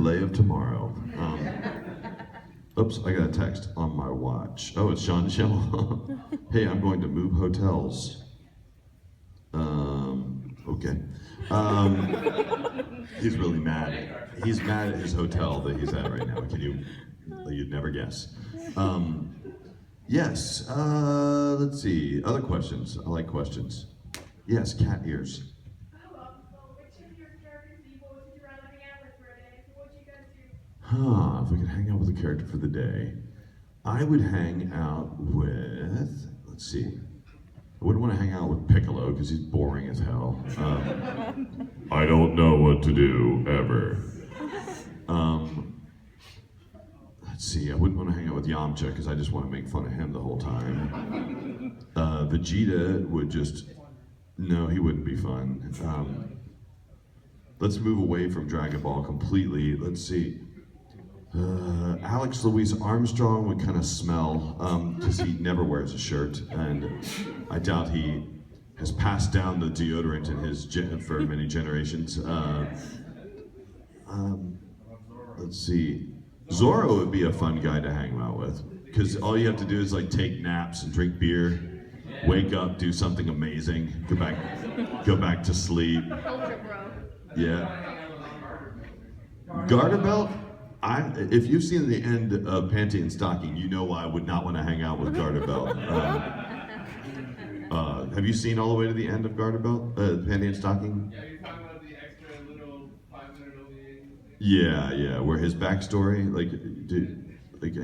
filet of tomorrow. Oops, I got a text on my watch. Oh, it's Sean Schimmel. Hey, I'm going to move hotels. Okay. He's really mad. He's mad at his hotel that he's at right now. You'd never guess. Yes, let's see. Other questions. I like questions. Yes, cat ears. Which of your characters would you rather hang out with for a day? What would you guys do? If I could hang out with a character for the day, I would hang out with, let's see. I wouldn't want to hang out with Piccolo because he's boring as hell. I don't know what to do, ever. Let's see, I wouldn't want to hang out with Yamcha because I just want to make fun of him the whole time. Vegeta would just, no, he wouldn't be fun. Let's move away from Dragon Ball completely. Let's see. Alex Louis Armstrong would kind of smell because he never wears a shirt, and I doubt he has passed down the deodorant in his for many generations. Let's see. Zorro would be a fun guy to hang out with because all you have to do is like take naps and drink beer, wake up, do something amazing, go back to sleep. Yeah. Garter belt. If you've seen the end of Panty and Stocking, you know why I would not want to hang out with Garter Belt. Have you seen all the way to the end of Garter Belt, Panty and Stocking? Yeah, you're talking about the extra little 5-minute OVA. Yeah, where his backstory, like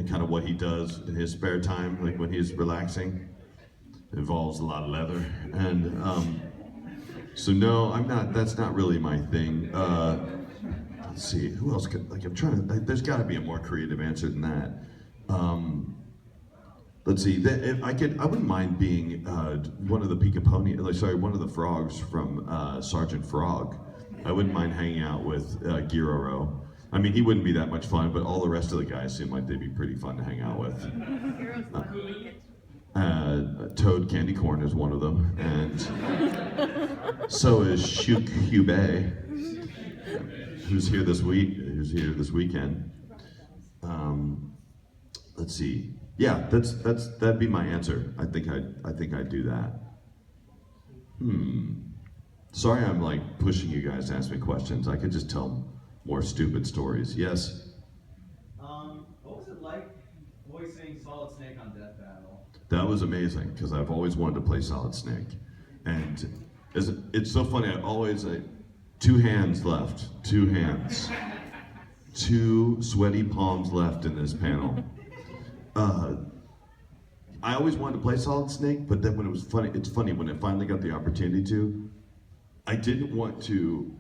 kind of what he does in his spare time, like when he's relaxing, involves a lot of leather. And so no, I'm not. That's not really my thing. Let's see, who else could, I'm trying to, there's got to be a more creative answer than that. Let's see, if I wouldn't mind being one of the one of the frogs from Sergeant Frog. I wouldn't mind hanging out with Giroro. I mean, he wouldn't be that much fun, but all the rest of the guys seem like they'd be pretty fun to hang out with. Toad Candy Corn is one of them, and so is Shuk Hubei, who's here this weekend. Let's see. Yeah, that'd be my answer. I think I'd do that. Sorry, I'm like pushing you guys to ask me questions. I could just tell more stupid stories. Yes. What was it like voicing Solid Snake on Death Battle? That was amazing because I've always wanted to play Solid Snake, and it's so funny. I always 2 hands left. 2 hands. 2 sweaty palms left in this panel. I always wanted to play Solid Snake, but then when it's funny when I finally got the opportunity to, I didn't want to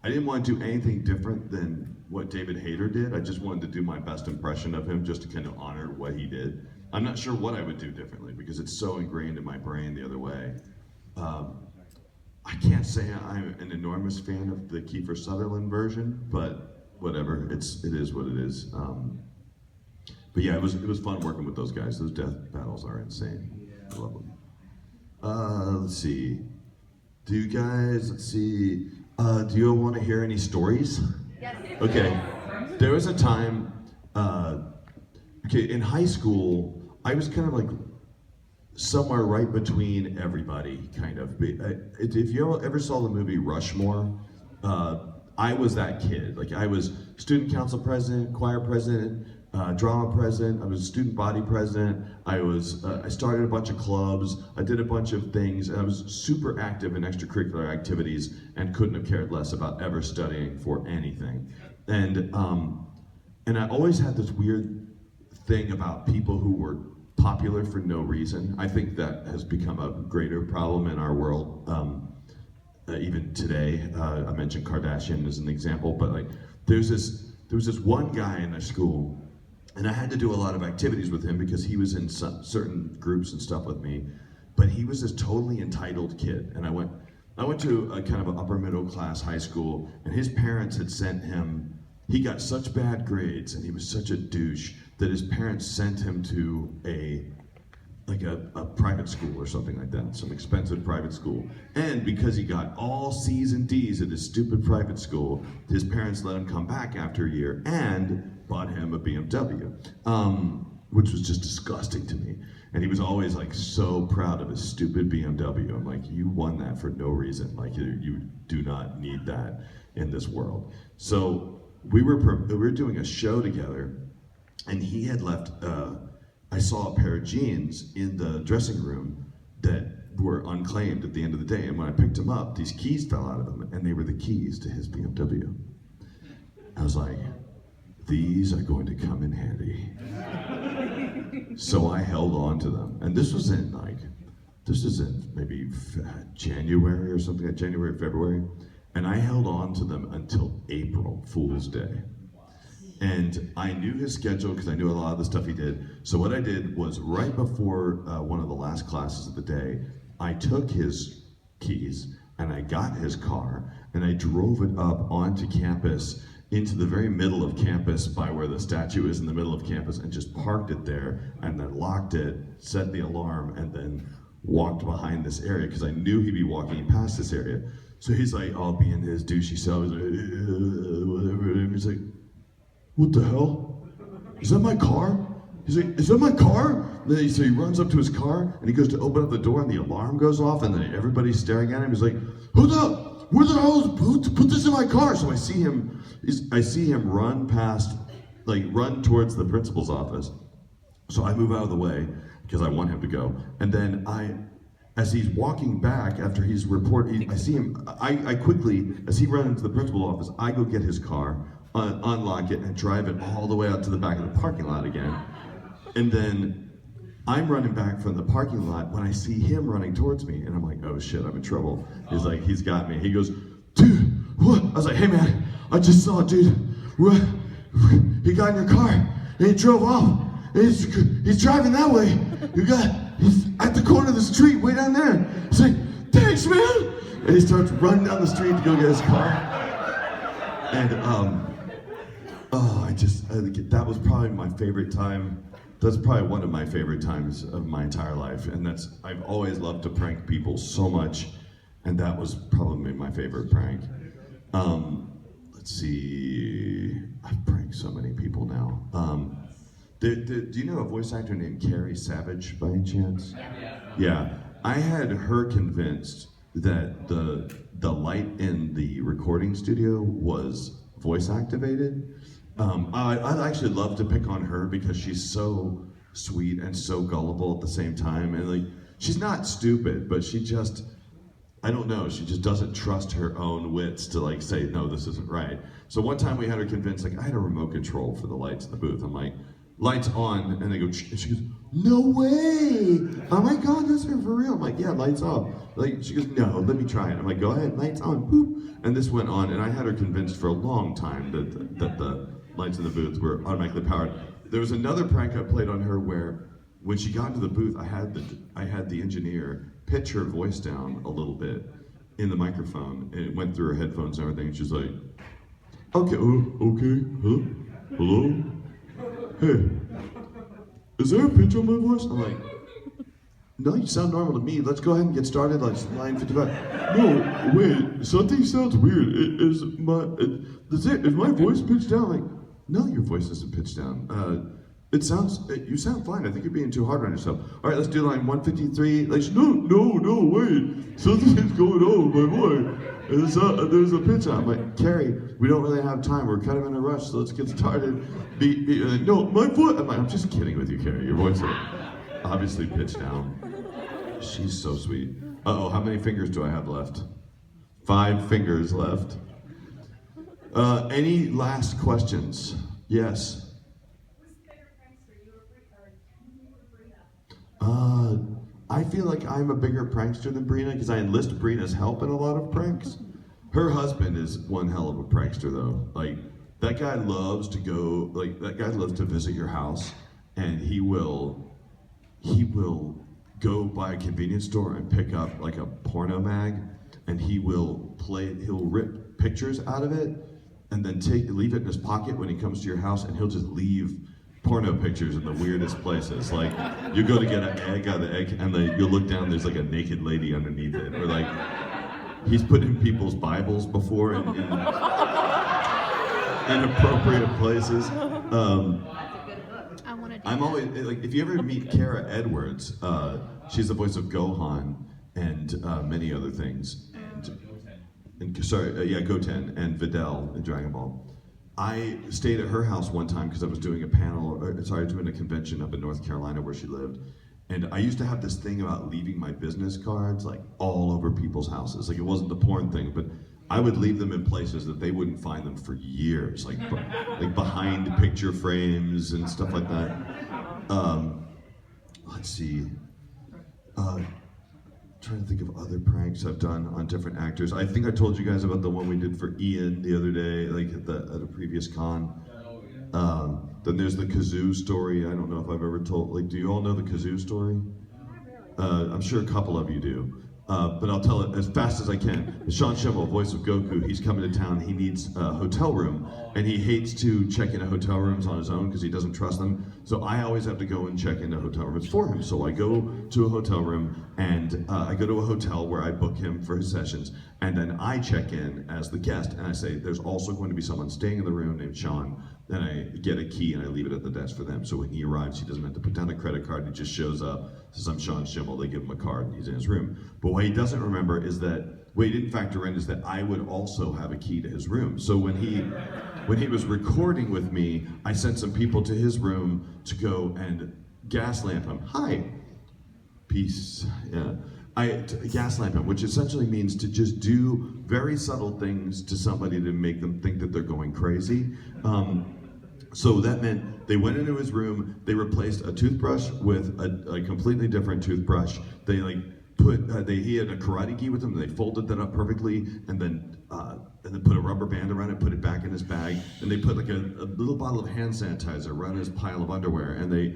do anything different than what David Hayter did. I just wanted to do my best impression of him just to kind of honor what he did. I'm not sure what I would do differently because it's so ingrained in my brain the other way. I can't say I'm an enormous fan of the Kiefer Sutherland version, but whatever, it is what it is. But yeah, it was fun working with those guys. Those death battles are insane. I love them. Let's see. Do you want to hear any stories? Yes. Okay. There was a time, in high school, I was kind of like somewhere right between everybody, kind of. If you ever saw the movie Rushmore, I was that kid. Like I was student council president, choir president, drama president. I was student body president. I started a bunch of clubs. I did a bunch of things. And I was super active in extracurricular activities and couldn't have cared less about ever studying for anything. And I always had this weird thing about people who were popular for no reason. I think that has become a greater problem in our world. Even today, I mentioned Kardashian as an example, but like there was this one guy in our school, and I had to do a lot of activities with him because he was in certain groups and stuff with me, but he was this totally entitled kid. And I went to a kind of an upper middle class high school, and his parents had sent him, he got such bad grades and he was such a douche that his parents sent him to like a private school or something like that, some expensive private school. And because he got all C's and D's at his stupid private school, his parents let him come back after a year and bought him a BMW, which was just disgusting to me. And he was always like so proud of his stupid BMW. I'm like, you won that for no reason. Like you do not need that in this world. So we were doing a show together, and he had left. I saw a pair of jeans in the dressing room that were unclaimed at the end of the day. And when I picked them up, these keys fell out of them, and they were the keys to his BMW. I was like, these are going to come in handy. So I held on to them. And this was in maybe January or something, like January, February. And I held on to them until April Fool's Day. And I knew his schedule because I knew a lot of the stuff he did. So what I did was right before one of the last classes of the day, I took his keys and I got his car and I drove it up onto campus into the very middle of campus by where the statue is in the middle of campus and just parked it there and then locked it, set the alarm, and then walked behind this area because I knew he'd be walking past this area. So he's like, I'll be in his douchey cell. He's like, whatever. And he's like, what the hell? Is that my car? He's like, is that my car? So he runs up to his car and he goes to open up the door and the alarm goes off and then everybody's staring at him. He's like, where the hell is, put this in my car? So I see him run past, run towards the principal's office. So I move out of the way because I want him to go. And then as he's walking back after he's reported, I see him, I quickly, as he runs into the principal's office, I go get his car, unlock it, and drive it all the way out to the back of the parking lot again. And then I'm running back from the parking lot when I see him running towards me, and I'm like, oh shit, I'm in trouble. He's like, he's got me. He goes, dude, what? I was like, hey man, I just saw it, dude. What? He got in your car, and he drove off. And he's driving that way. He's at the corner of the street, way down there. He's like, thanks, man. And he starts running down the street to go get his car. And that was probably my favorite time. That's probably one of my favorite times of my entire life. And I've always loved to prank people so much. And that was probably my favorite prank. Let's see, I've pranked so many people now. Do you know a voice actor named Carrie Savage by any chance? Yeah. I had her convinced that the light in the recording studio was voice activated. I'd actually love to pick on her because she's so sweet and so gullible at the same time. And she's not stupid, but she just, I don't know, she just doesn't trust her own wits to say, no, this isn't right. So one time we had her convinced, I had a remote control for the lights in the booth. I'm like, lights on, and they go, and she goes, no way! Oh my God, that's her for real. I'm like, yeah, lights off. She goes, no, let me try it. I'm like, go ahead, lights on, boop. And this went on, and I had her convinced for a long time that the lights in the booth were automatically powered. There was another prank I played on her where, when she got into the booth, I had the engineer pitch her voice down a little bit in the microphone, and it went through her headphones and everything. And she's like, okay, okay, huh? Hello? Hey, is there a pitch on my voice? I'm like, no, you sound normal to me. Let's go ahead and get started. Line 55. No, wait, something sounds weird. Is my voice pitched down? Like, no, your voice isn't pitched down. You sound fine. I think you're being too hard on yourself. All right, let's do line 153. No, wait. Something is going on with my voice. There's a pitch on. I'm like, Carrie, we don't really have time. We're kind of in a rush, so let's get started. No, my voice. I'm just kidding with you, Carrie. Your voice is obviously pitched down. She's so sweet. Uh-oh, how many fingers do I have left? 5 fingers left. Any last questions? Yes. I feel like I'm a bigger prankster than Brina because I enlist Brina's help in a lot of pranks. Her husband is one hell of a prankster though. That guy loves to go, that guy loves to visit your house, and he will go by a convenience store and pick up a porno mag, and he'll rip pictures out of it and then leave it in his pocket when he comes to your house, and he'll just leave porno pictures in the weirdest places. Like, you go to get an egg out of the egg, and you look down, there's like a naked lady underneath it. Or like, he's put in people's Bibles before in inappropriate places. I'm always, like, if you ever meet Kara Edwards, she's the voice of Gohan and many other things. Goten and Videl in Dragon Ball. I stayed at her house one time because I was doing a doing a convention up in North Carolina where she lived. And I used to have this thing about leaving my business cards like all over people's houses. Like, it wasn't the porn thing, but I would leave them in places that they wouldn't find them for years, like behind picture frames and stuff like that. Let's see. Trying to think of other pranks I've done on different actors. I think I told you guys about the one we did for Ian the other day, like at a previous con. Then there's the Kazoo Story. I don't know if I've ever told. Like, do you all know the Kazoo Story? I'm sure a couple of you do. But I'll tell it as fast as I can. Sean Schimmel, voice of Goku, he's coming to town. He needs a hotel room, and he hates to check into hotel rooms on his own because he doesn't trust them. So I always have to go and check into hotel rooms for him. So I go to a hotel room, and I go to a hotel where I book him for his sessions, and then I check in as the guest, and I say, there's also going to be someone staying in the room named Sean. Then I get a key and I leave it at the desk for them. So when he arrives, he doesn't have to put down a credit card. He just shows up, says, I'm Sean Schimmel. They give him a card and he's in his room. But what he doesn't remember is that, what he didn't factor in is that I would also have a key to his room. So when he was recording with me, I sent some people to his room to go and gas lamp him. Hi, peace, yeah. Gas lamp him, which essentially means to just do very subtle things to somebody to make them think that they're going crazy. So that meant they went into his room, they replaced a toothbrush with a completely different toothbrush. They like he had a karate gi with him, and they folded that up perfectly, and then put a rubber band around it, put it back in his bag, and they put like a little bottle of hand sanitizer around his pile of underwear, and they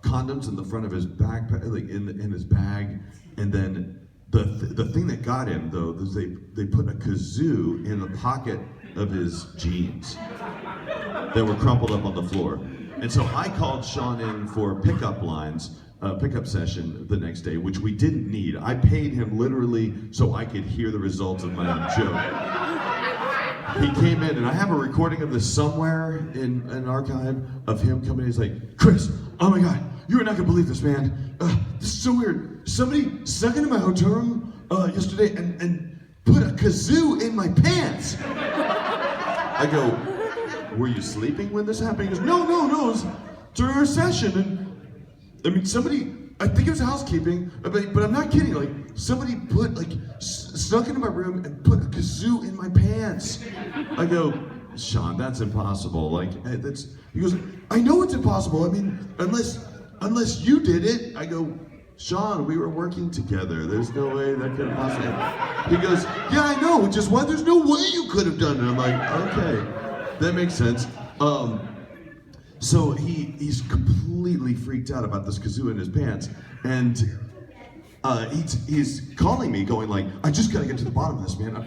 condoms in the front of his backpack, like in his bag, and then the thing that got him though is they put a kazoo in the pocket of his jeans that were crumpled up on the floor. And so I called Sean in for pickup lines, pickup session the next day, which we didn't need. I paid him literally so I could hear the results of my own joke. He came in, and I have a recording of this somewhere in an archive of him coming in. He's like, Chris, oh my God, you are not gonna believe this, man. This is so weird. Somebody snuck into my hotel room yesterday and put a kazoo in my pants. I go, were you sleeping when this happened? He goes, no, it was during our session. And I mean, somebody, I think it was housekeeping, but I'm not kidding. Like, somebody snuck into my room and put a kazoo in my pants. I go, Sean, that's impossible. Like, he goes, I know it's impossible. I mean, unless you did it. I go, Sean, we were working together. There's no way that could have possibly. He goes, yeah, I know, which is why there's no way you could have done it. I'm like, okay, that makes sense. So he's completely freaked out about this kazoo in his pants, and he's calling me, going like, I just gotta get to the bottom of this, man. I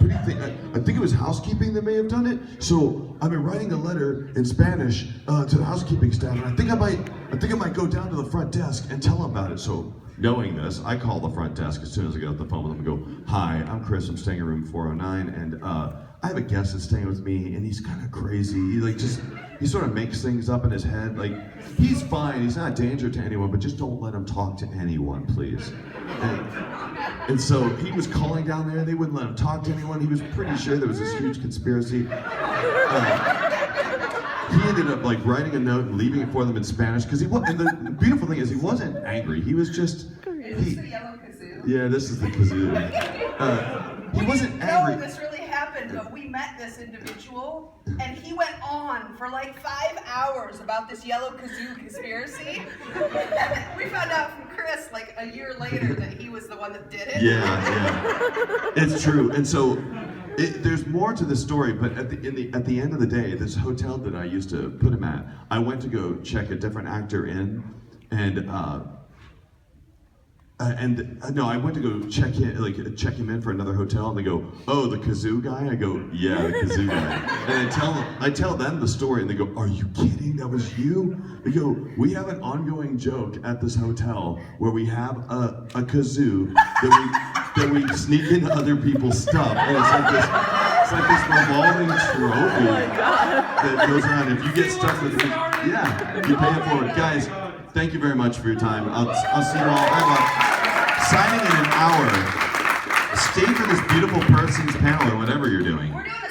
think it was housekeeping that may have done it. So I've been writing a letter in Spanish to the housekeeping staff, and I think I might go down to the front desk and tell them about it. So knowing this, I call the front desk as soon as I get off the phone with them and go, hi, I'm Chris, I'm staying in room 409, and I have a guest that's staying with me, and he's kind of crazy. He sort of makes things up in his head. Like, he's fine, he's not a danger to anyone, but just don't let him talk to anyone, please. And so he was calling down there, they wouldn't let him talk to anyone. He was pretty sure there was this huge conspiracy. He ended up like writing a note and leaving it for them in Spanish, because and the beautiful thing is he wasn't angry. He was just. Is this the yellow kazoo? Yeah, this is the kazoo. He wasn't angry. No, this really happened, but we met this individual, and he went on for like 5 hours about this yellow kazoo conspiracy. We found out from Chris like a year later that he was the one that did it. Yeah. It's true. And so there's more to the story, but at the end of the day, this hotel that I used to put him at, I went to go check a different actor in, and No, I went to go check him in for another hotel, and they go, "Oh, the kazoo guy." I go, "Yeah, the kazoo guy." And I tell them the story, and they go, "Are you kidding? That was you?" They go, "We have an ongoing joke at this hotel where we have a kazoo that we sneak into other people's stuff, and it's like this revolving trophy that goes around. If you get stuck with it, yeah, you pay it forward, guys." Thank you very much for your time. I'll see you all. Signing in an hour. Stay for this beautiful person's panel or whatever you're doing. We're doing a